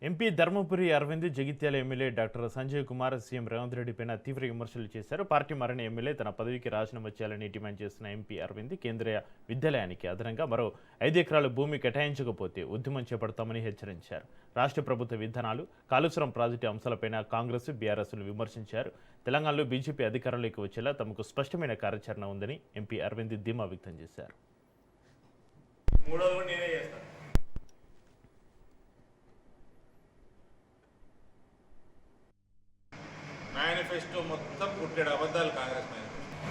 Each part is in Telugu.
MP Dharmapuri Arvind Jagtial MLA doctor Sanjay Kumar CM Revanth రెడ్డిపైన తీవ్ర విమర్శలు చేశారు. పార్టీ మారిన ఎమ్మెల్యే తన పదవికి రాజీనామా చేయాలని డిమాండ్ చేస్తున్న ఎంపీ అరవింద్ కేంద్రీయ విద్యాలయానికి అదనంగా మరో 5 ఎకరాల భూమి కేటాయించకపోతే ఉద్యమం చేపడతామని హెచ్చరించారు. రాష్ట్ర ప్రభుత్వ విధానాలు, కాళేశ్వరం ప్రాజెక్టు అంశాలపైన కాంగ్రెస్, బీఆర్ఎస్లు విమర్శించారు. తెలంగాణలో బీజేపీ అధికారంలోకి వచ్చేలా తమకు స్పష్టమైన కార్యాచరణ ఉందని ఎంపీ అరవింద్ ధీమా వ్యక్తం చేశారు. మేనిఫెస్టో మొత్తం పుట్టాడు అబద్ధాలు. కాంగ్రెస్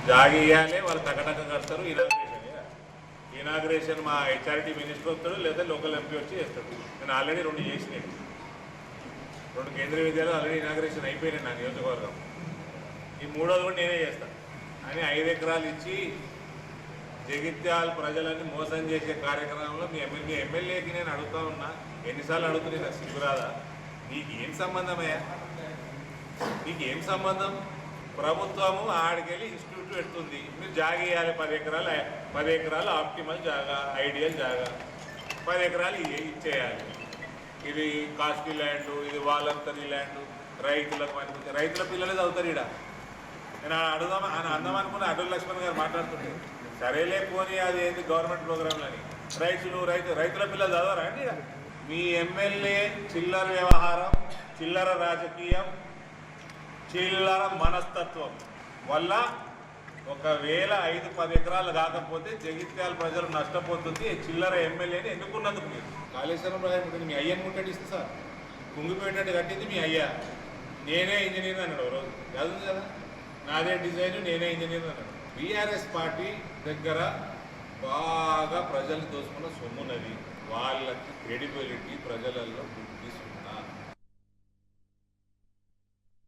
జాగి ఇవ్వాలి, వాళ్ళు టకటక కడతారు. ఇనాగ్రేషన్ మా హెచ్ఆర్టీ మినిస్టర్ వస్తాడు, లేదా లోకల్ ఎంపీ వచ్చి చేస్తాడు. నేను ఆల్రెడీ 2 చేసినాను. 2 కేంద్రీయ విద్యాలయాలు ఆల్రెడీ ఇనాగ్రేషన్ అయిపోయినాయి నా నియోజకవర్గం. ఈ 3వది కూడా నేనే చేస్తాను అని 5 ఎకరాలు ఇచ్చి జగిత్యాల ప్రజలని మోసం చేసే కార్యక్రమంలో మీ ఎమ్మెల్యేకి నేను అడుగుతా ఉన్నా. ఎన్నిసార్లు అడుగుతుంది నాకు సిగ్గురాదా? నీకు ఏం సంబంధమయ్యా? నీకేం సంబంధం? ప్రభుత్వము ఆడికెళ్ళి ఇన్స్టిట్యూట్ పెడుతుంది, మీరు జాగా ఇవ్వాలి. 10 ఎకరాలు ఆప్టిమల్ జాగా, ఐడియల్ జాగా. 10 ఎకరాలు ఇచ్చేయాలి. ఇది కాస్ట్లీ ల్యాండ్, ఇది వాలంటరీ ల్యాండ్, రైతులకు పనికి. రైతుల పిల్లలే చదువుతారు. ఇక్కడ నేను అందం అనుకున్న అటల్ లక్ష్మణ్ గారు మాట్లాడుతుంటే, సరేలే పోనీ అది ఏంటి గవర్నమెంట్ ప్రోగ్రాంలని. రైతుల పిల్లలు చదవరా అండి? మీ ఎమ్మెల్యే చిల్లర వ్యవహారం, చిల్లర రాజకీయం, చిల్లర మనస్తత్వం వల్ల ఒకవేళ 5-10 ఎకరాలు కాకపోతే జగిత్యాల ప్రజలు నష్టపోతుంది. చిల్లర ఎమ్మెల్యేని ఎన్నుకున్నందుకు మీరు కాళేశ్వరం రాయముంటుంది. మీ అయ్యని ముట్టడిస్తే సార్ కుంగిపోయేటట్టు కట్టింది మీ అయ్యా. నేనే ఇంజనీర్ అన్నాడు రోజు, చదువు కదా, నాదే డిజైన్, నేనే ఇంజనీర్ అన్నాడు. బీఆర్ఎస్ పార్టీ దగ్గర బాగా ప్రజల్ని దోసుకున్న సొమ్మున్నది. వాళ్ళకి క్రెడిబిలిటీ ప్రజలలో గుర్తిస్తుంది.